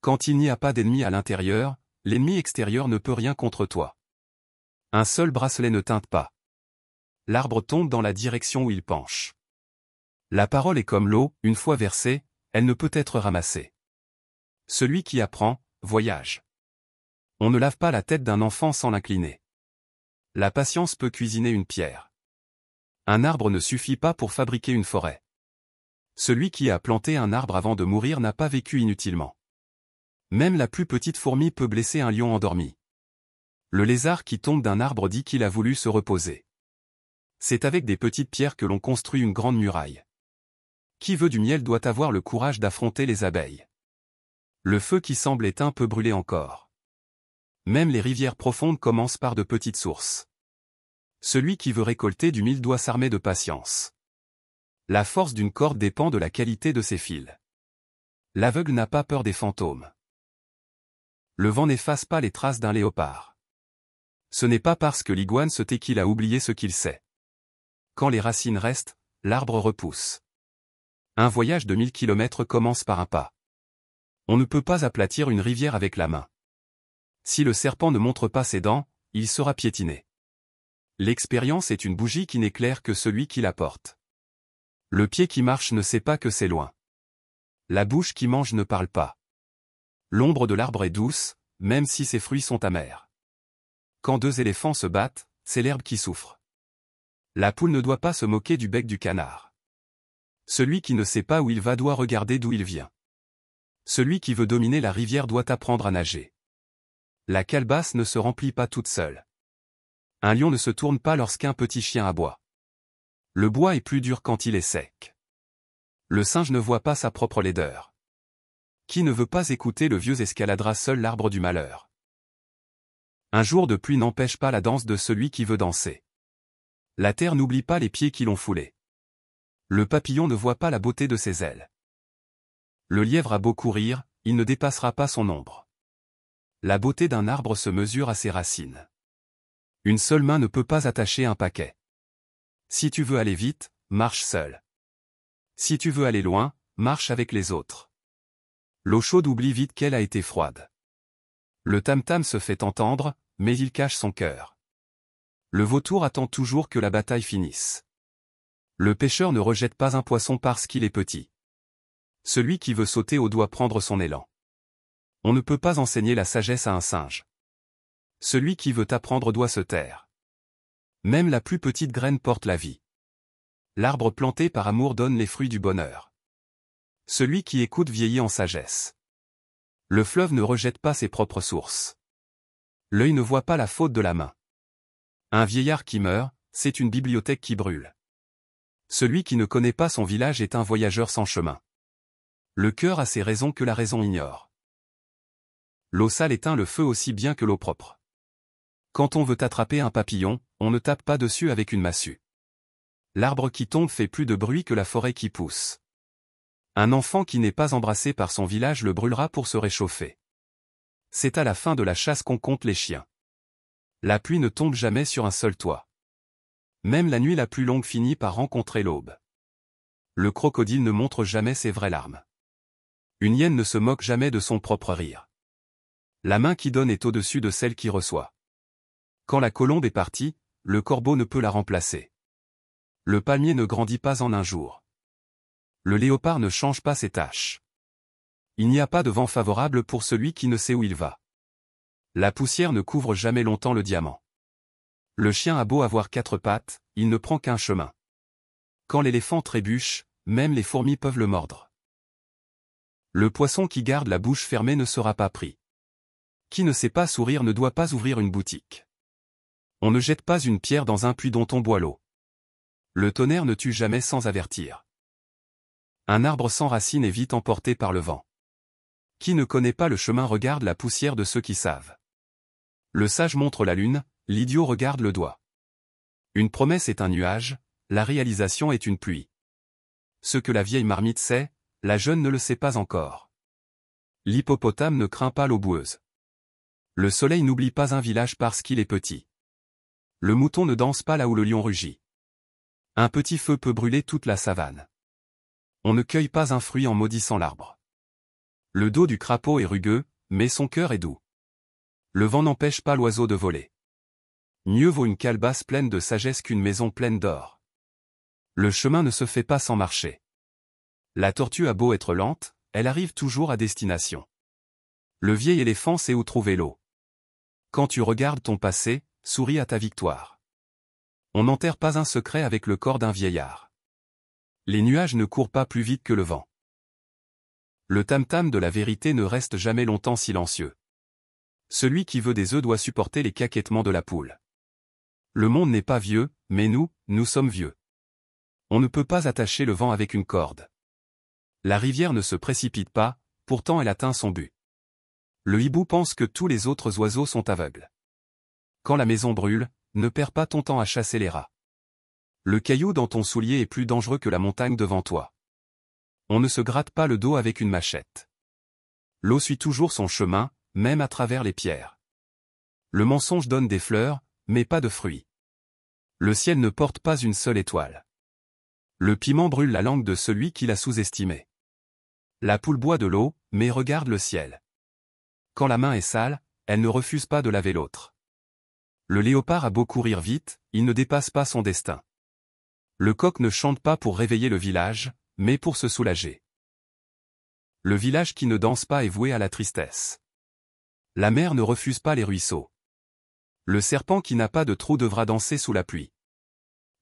Quand il n'y a pas d'ennemi à l'intérieur, l'ennemi extérieur ne peut rien contre toi. Un seul bracelet ne teinte pas. L'arbre tombe dans la direction où il penche. La parole est comme l'eau, une fois versée, elle ne peut être ramassée. Celui qui apprend, voyage. On ne lave pas la tête d'un enfant sans l'incliner. La patience peut cuisiner une pierre. Un arbre ne suffit pas pour fabriquer une forêt. Celui qui a planté un arbre avant de mourir n'a pas vécu inutilement. Même la plus petite fourmi peut blesser un lion endormi. Le lézard qui tombe d'un arbre dit qu'il a voulu se reposer. C'est avec des petites pierres que l'on construit une grande muraille. Qui veut du miel doit avoir le courage d'affronter les abeilles. Le feu qui semble éteint peut brûler encore. Même les rivières profondes commencent par de petites sources. Celui qui veut récolter du mil doit s'armer de patience. La force d'une corde dépend de la qualité de ses fils. L'aveugle n'a pas peur des fantômes. Le vent n'efface pas les traces d'un léopard. Ce n'est pas parce que l'iguane se tait qu'il a oublié ce qu'il sait. Quand les racines restent, l'arbre repousse. Un voyage de 1000 kilomètres commence par un pas. On ne peut pas aplatir une rivière avec la main. Si le serpent ne montre pas ses dents, il sera piétiné. L'expérience est une bougie qui n'éclaire que celui qui la porte. Le pied qui marche ne sait pas que c'est loin. La bouche qui mange ne parle pas. L'ombre de l'arbre est douce, même si ses fruits sont amers. Quand deux éléphants se battent, c'est l'herbe qui souffre. La poule ne doit pas se moquer du bec du canard. Celui qui ne sait pas où il va doit regarder d'où il vient. Celui qui veut dominer la rivière doit apprendre à nager. La calebasse ne se remplit pas toute seule. Un lion ne se tourne pas lorsqu'un petit chien aboie. Le bois est plus dur quand il est sec. Le singe ne voit pas sa propre laideur. Qui ne veut pas écouter le vieux escaladera seul l'arbre du malheur. Un jour de pluie n'empêche pas la danse de celui qui veut danser. La terre n'oublie pas les pieds qui l'ont foulé. Le papillon ne voit pas la beauté de ses ailes. Le lièvre a beau courir, il ne dépassera pas son ombre. La beauté d'un arbre se mesure à ses racines. Une seule main ne peut pas attacher un paquet. Si tu veux aller vite, marche seul. Si tu veux aller loin, marche avec les autres. L'eau chaude oublie vite qu'elle a été froide. Le tam-tam se fait entendre, mais il cache son cœur. Le vautour attend toujours que la bataille finisse. Le pêcheur ne rejette pas un poisson parce qu'il est petit. Celui qui veut sauter haut doit prendre son élan. On ne peut pas enseigner la sagesse à un singe. Celui qui veut apprendre doit se taire. Même la plus petite graine porte la vie. L'arbre planté par amour donne les fruits du bonheur. Celui qui écoute vieillit en sagesse. Le fleuve ne rejette pas ses propres sources. L'œil ne voit pas la faute de la main. Un vieillard qui meurt, c'est une bibliothèque qui brûle. Celui qui ne connaît pas son village est un voyageur sans chemin. Le cœur a ses raisons que la raison ignore. L'eau sale éteint le feu aussi bien que l'eau propre. Quand on veut attraper un papillon, on ne tape pas dessus avec une massue. L'arbre qui tombe fait plus de bruit que la forêt qui pousse. Un enfant qui n'est pas embrassé par son village le brûlera pour se réchauffer. C'est à la fin de la chasse qu'on compte les chiens. La pluie ne tombe jamais sur un seul toit. Même la nuit la plus longue finit par rencontrer l'aube. Le crocodile ne montre jamais ses vraies larmes. Une hyène ne se moque jamais de son propre rire. La main qui donne est au-dessus de celle qui reçoit. Quand la colombe est partie, le corbeau ne peut la remplacer. Le palmier ne grandit pas en un jour. Le léopard ne change pas ses taches. Il n'y a pas de vent favorable pour celui qui ne sait où il va. La poussière ne couvre jamais longtemps le diamant. Le chien a beau avoir 4 pattes, il ne prend qu'un chemin. Quand l'éléphant trébuche, même les fourmis peuvent le mordre. Le poisson qui garde la bouche fermée ne sera pas pris. Qui ne sait pas sourire ne doit pas ouvrir une boutique. On ne jette pas une pierre dans un puits dont on boit l'eau. Le tonnerre ne tue jamais sans avertir. Un arbre sans racines est vite emporté par le vent. Qui ne connaît pas le chemin regarde la poussière de ceux qui savent. Le sage montre la lune, l'idiot regarde le doigt. Une promesse est un nuage, la réalisation est une pluie. Ce que la vieille marmite sait, la jeune ne le sait pas encore. L'hippopotame ne craint pas l'eau boueuse. Le soleil n'oublie pas un village parce qu'il est petit. Le mouton ne danse pas là où le lion rugit. Un petit feu peut brûler toute la savane. On ne cueille pas un fruit en maudissant l'arbre. Le dos du crapaud est rugueux, mais son cœur est doux. Le vent n'empêche pas l'oiseau de voler. Mieux vaut une calebasse pleine de sagesse qu'une maison pleine d'or. Le chemin ne se fait pas sans marcher. La tortue a beau être lente, elle arrive toujours à destination. Le vieil éléphant sait où trouver l'eau. Quand tu regardes ton passé, souris à ta victoire. On n'enterre pas un secret avec le corps d'un vieillard. Les nuages ne courent pas plus vite que le vent. Le tam-tam de la vérité ne reste jamais longtemps silencieux. Celui qui veut des œufs doit supporter les caquettements de la poule. Le monde n'est pas vieux, mais nous sommes vieux. On ne peut pas attacher le vent avec une corde. La rivière ne se précipite pas, pourtant elle atteint son but. Le hibou pense que tous les autres oiseaux sont aveugles. Quand la maison brûle, ne perds pas ton temps à chasser les rats. Le caillou dans ton soulier est plus dangereux que la montagne devant toi. On ne se gratte pas le dos avec une machette. L'eau suit toujours son chemin, même à travers les pierres. Le mensonge donne des fleurs, mais pas de fruits. Le ciel ne porte pas une seule étoile. Le piment brûle la langue de celui qui l'a sous-estimé. La poule boit de l'eau, mais regarde le ciel. Quand la main est sale, elle ne refuse pas de laver l'autre. Le léopard a beau courir vite, il ne dépasse pas son destin. Le coq ne chante pas pour réveiller le village, mais pour se soulager. Le village qui ne danse pas est voué à la tristesse. La mer ne refuse pas les ruisseaux. Le serpent qui n'a pas de trou devra danser sous la pluie.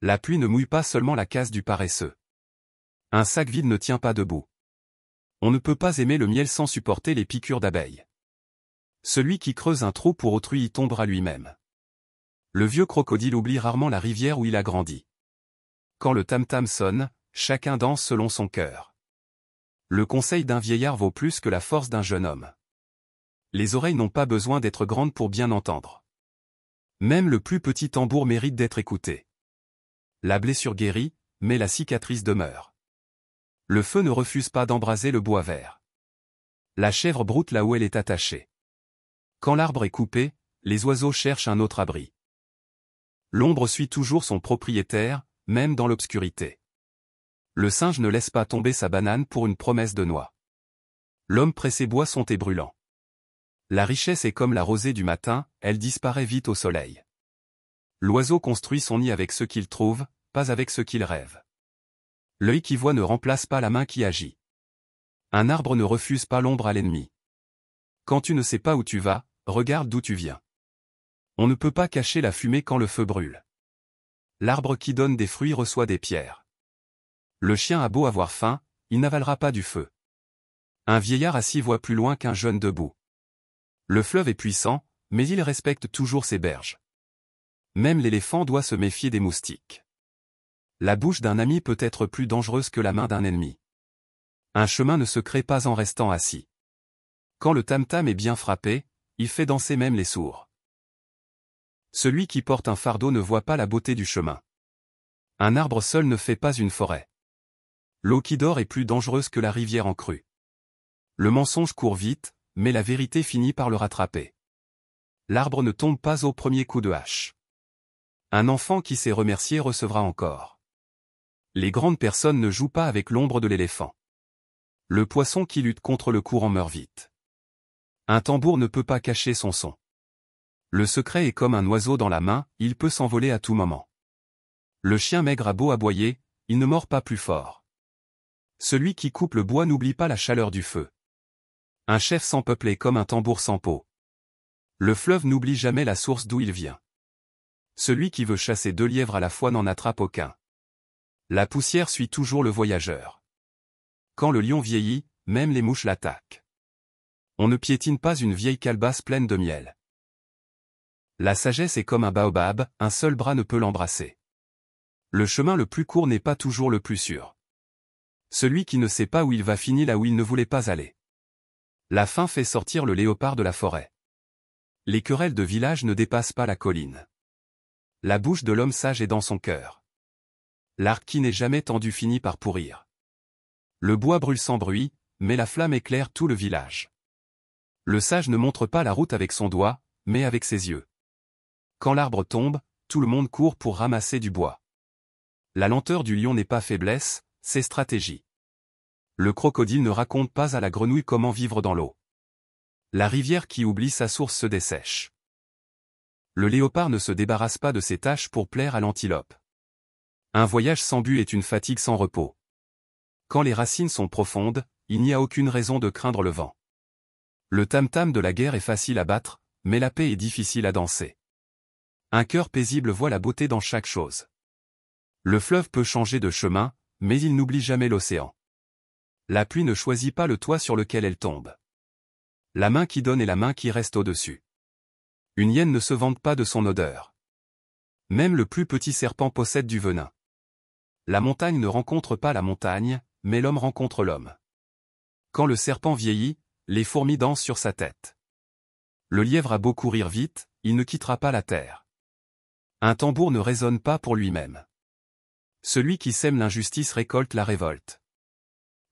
La pluie ne mouille pas seulement la case du paresseux. Un sac vide ne tient pas debout. On ne peut pas aimer le miel sans supporter les piqûres d'abeilles. Celui qui creuse un trou pour autrui y tombera lui-même. Le vieux crocodile oublie rarement la rivière où il a grandi. Quand le tam-tam sonne, chacun danse selon son cœur. Le conseil d'un vieillard vaut plus que la force d'un jeune homme. Les oreilles n'ont pas besoin d'être grandes pour bien entendre. Même le plus petit tambour mérite d'être écouté. La blessure guérit, mais la cicatrice demeure. Le feu ne refuse pas d'embraser le bois vert. La chèvre broute là où elle est attachée. Quand l'arbre est coupé, les oiseaux cherchent un autre abri. L'ombre suit toujours son propriétaire, même dans l'obscurité. Le singe ne laisse pas tomber sa banane pour une promesse de noix. L'homme pressé boit son thé brûlant. La richesse est comme la rosée du matin, elle disparaît vite au soleil. L'oiseau construit son nid avec ce qu'il trouve, pas avec ce qu'il rêve. L'œil qui voit ne remplace pas la main qui agit. Un arbre ne refuse pas l'ombre à l'ennemi. Quand tu ne sais pas où tu vas, regarde d'où tu viens. On ne peut pas cacher la fumée quand le feu brûle. L'arbre qui donne des fruits reçoit des pierres. Le chien a beau avoir faim, il n'avalera pas du feu. Un vieillard assis voit plus loin qu'un jeune debout. Le fleuve est puissant, mais il respecte toujours ses berges. Même l'éléphant doit se méfier des moustiques. La bouche d'un ami peut être plus dangereuse que la main d'un ennemi. Un chemin ne se crée pas en restant assis. Quand le tam-tam est bien frappé, il fait danser même les sourds. Celui qui porte un fardeau ne voit pas la beauté du chemin. Un arbre seul ne fait pas une forêt. L'eau qui dort est plus dangereuse que la rivière en crue. Le mensonge court vite, mais la vérité finit par le rattraper. L'arbre ne tombe pas au premier coup de hache. Un enfant qui sait remercier recevra encore. Les grandes personnes ne jouent pas avec l'ombre de l'éléphant. Le poisson qui lutte contre le courant meurt vite. Un tambour ne peut pas cacher son son. Le secret est comme un oiseau dans la main, il peut s'envoler à tout moment. Le chien maigre a beau aboyer, il ne mord pas plus fort. Celui qui coupe le bois n'oublie pas la chaleur du feu. Un chef sans peuple est comme un tambour sans peau. Le fleuve n'oublie jamais la source d'où il vient. Celui qui veut chasser 2 lièvres à la fois n'en attrape aucun. La poussière suit toujours le voyageur. Quand le lion vieillit, même les mouches l'attaquent. On ne piétine pas une vieille calebasse pleine de miel. La sagesse est comme un baobab, un seul bras ne peut l'embrasser. Le chemin le plus court n'est pas toujours le plus sûr. Celui qui ne sait pas où il va finit là où il ne voulait pas aller. La faim fait sortir le léopard de la forêt. Les querelles de village ne dépassent pas la colline. La bouche de l'homme sage est dans son cœur. L'arc qui n'est jamais tendu finit par pourrir. Le bois brûle sans bruit, mais la flamme éclaire tout le village. Le sage ne montre pas la route avec son doigt, mais avec ses yeux. Quand l'arbre tombe, tout le monde court pour ramasser du bois. La lenteur du lion n'est pas faiblesse, c'est stratégie. Le crocodile ne raconte pas à la grenouille comment vivre dans l'eau. La rivière qui oublie sa source se dessèche. Le léopard ne se débarrasse pas de ses tâches pour plaire à l'antilope. Un voyage sans but est une fatigue sans repos. Quand les racines sont profondes, il n'y a aucune raison de craindre le vent. Le tam-tam de la guerre est facile à battre, mais la paix est difficile à danser. Un cœur paisible voit la beauté dans chaque chose. Le fleuve peut changer de chemin, mais il n'oublie jamais l'océan. La pluie ne choisit pas le toit sur lequel elle tombe. La main qui donne est la main qui reste au-dessus. Une hyène ne se vante pas de son odeur. Même le plus petit serpent possède du venin. La montagne ne rencontre pas la montagne, mais l'homme rencontre l'homme. Quand le serpent vieillit, les fourmis dansent sur sa tête. Le lièvre a beau courir vite, il ne quittera pas la terre. Un tambour ne résonne pas pour lui-même. Celui qui sème l'injustice récolte la révolte.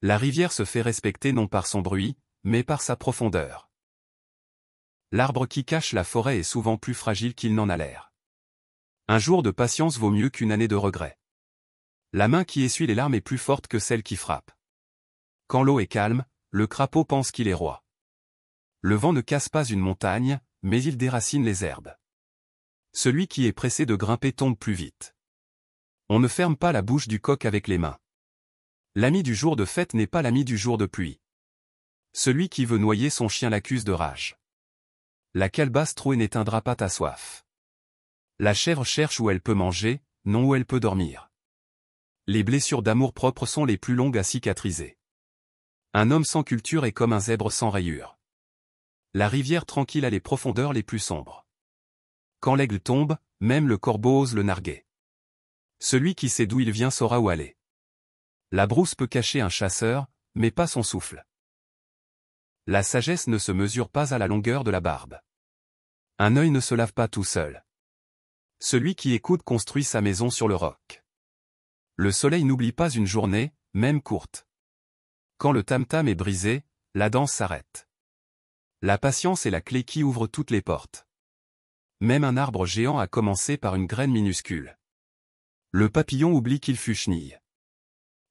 La rivière se fait respecter non par son bruit, mais par sa profondeur. L'arbre qui cache la forêt est souvent plus fragile qu'il n'en a l'air. Un jour de patience vaut mieux qu'une année de regret. La main qui essuie les larmes est plus forte que celle qui frappe. Quand l'eau est calme, le crapaud pense qu'il est roi. Le vent ne casse pas une montagne, mais il déracine les herbes. Celui qui est pressé de grimper tombe plus vite. On ne ferme pas la bouche du coq avec les mains. L'ami du jour de fête n'est pas l'ami du jour de pluie. Celui qui veut noyer son chien l'accuse de rage. La calebasse trouée n'éteindra pas ta soif. La chèvre cherche où elle peut manger, non où elle peut dormir. Les blessures d'amour-propre sont les plus longues à cicatriser. Un homme sans culture est comme un zèbre sans rayures. La rivière tranquille a les profondeurs les plus sombres. Quand l'aigle tombe, même le corbeau ose le narguer. Celui qui sait d'où il vient saura où aller. La brousse peut cacher un chasseur, mais pas son souffle. La sagesse ne se mesure pas à la longueur de la barbe. Un œil ne se lave pas tout seul. Celui qui écoute construit sa maison sur le roc. Le soleil n'oublie pas une journée, même courte. Quand le tam-tam est brisé, la danse s'arrête. La patience est la clé qui ouvre toutes les portes. Même un arbre géant a commencé par une graine minuscule. Le papillon oublie qu'il fut chenille.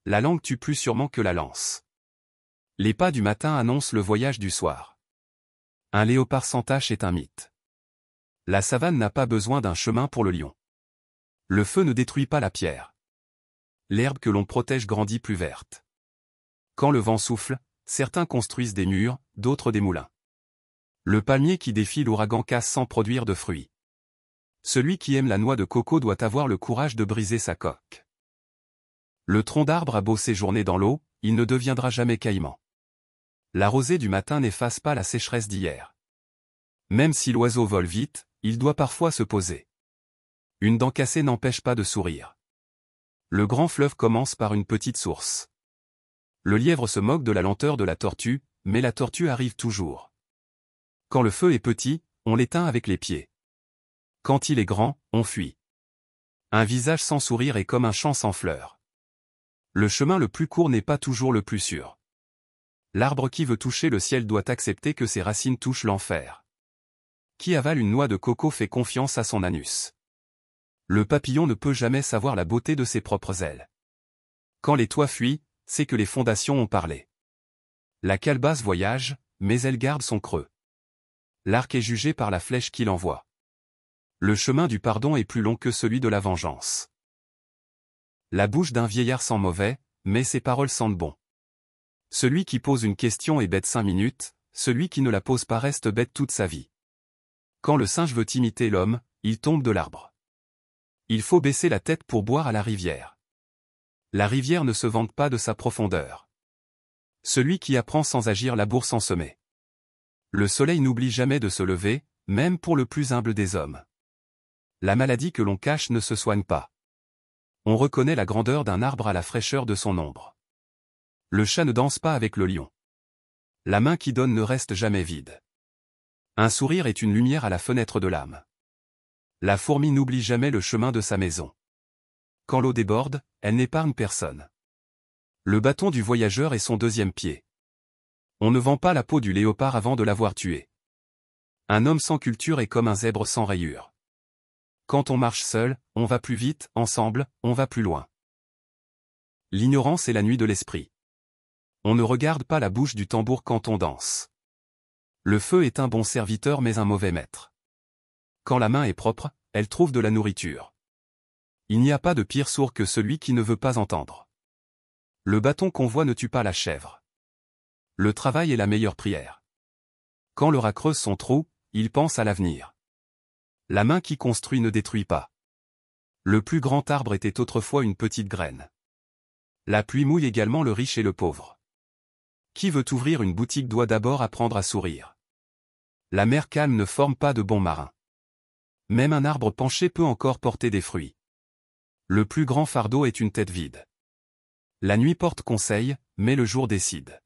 La langue tue plus sûrement que la lance. Les pas du matin annoncent le voyage du soir. Un léopard sans tache est un mythe. La savane n'a pas besoin d'un chemin pour le lion. Le feu ne détruit pas la pierre. L'herbe que l'on protège grandit plus verte. Quand le vent souffle, certains construisent des murs, d'autres des moulins. Le palmier qui défie l'ouragan casse sans produire de fruits. Celui qui aime la noix de coco doit avoir le courage de briser sa coque. Le tronc d'arbre a beau séjourner dans l'eau, il ne deviendra jamais caïman. La rosée du matin n'efface pas la sécheresse d'hier. Même si l'oiseau vole vite, il doit parfois se poser. Une dent cassée n'empêche pas de sourire. Le grand fleuve commence par une petite source. Le lièvre se moque de la lenteur de la tortue, mais la tortue arrive toujours. Quand le feu est petit, on l'éteint avec les pieds. Quand il est grand, on fuit. Un visage sans sourire est comme un champ sans fleurs. Le chemin le plus court n'est pas toujours le plus sûr. L'arbre qui veut toucher le ciel doit accepter que ses racines touchent l'enfer. Qui avale une noix de coco fait confiance à son anus. Le papillon ne peut jamais savoir la beauté de ses propres ailes. Quand les toits fuient, c'est que les fondations ont parlé. La calebasse voyage, mais elle garde son creux. L'arc est jugé par la flèche qu'il envoie. Le chemin du pardon est plus long que celui de la vengeance. La bouche d'un vieillard sent mauvais, mais ses paroles sentent bon. Celui qui pose une question est bête 5 minutes, celui qui ne la pose pas reste bête toute sa vie. Quand le singe veut imiter l'homme, il tombe de l'arbre. Il faut baisser la tête pour boire à la rivière. La rivière ne se vante pas de sa profondeur. Celui qui apprend sans agir laboure sans semer. Le soleil n'oublie jamais de se lever, même pour le plus humble des hommes. La maladie que l'on cache ne se soigne pas. On reconnaît la grandeur d'un arbre à la fraîcheur de son ombre. Le chat ne danse pas avec le lion. La main qui donne ne reste jamais vide. Un sourire est une lumière à la fenêtre de l'âme. La fourmi n'oublie jamais le chemin de sa maison. Quand l'eau déborde, elle n'épargne personne. Le bâton du voyageur est son deuxième pied. On ne vend pas la peau du léopard avant de l'avoir tué. Un homme sans culture est comme un zèbre sans rayures. Quand on marche seul, on va plus vite, ensemble, on va plus loin. L'ignorance est la nuit de l'esprit. On ne regarde pas la bouche du tambour quand on danse. Le feu est un bon serviteur mais un mauvais maître. Quand la main est propre, elle trouve de la nourriture. Il n'y a pas de pire sourd que celui qui ne veut pas entendre. Le bâton qu'on voit ne tue pas la chèvre. Le travail est la meilleure prière. Quand le rat creuse son trou, il pense à l'avenir. La main qui construit ne détruit pas. Le plus grand arbre était autrefois une petite graine. La pluie mouille également le riche et le pauvre. Qui veut ouvrir une boutique doit d'abord apprendre à sourire. La mer calme ne forme pas de bons marins. Même un arbre penché peut encore porter des fruits. Le plus grand fardeau est une tête vide. La nuit porte conseil, mais le jour décide.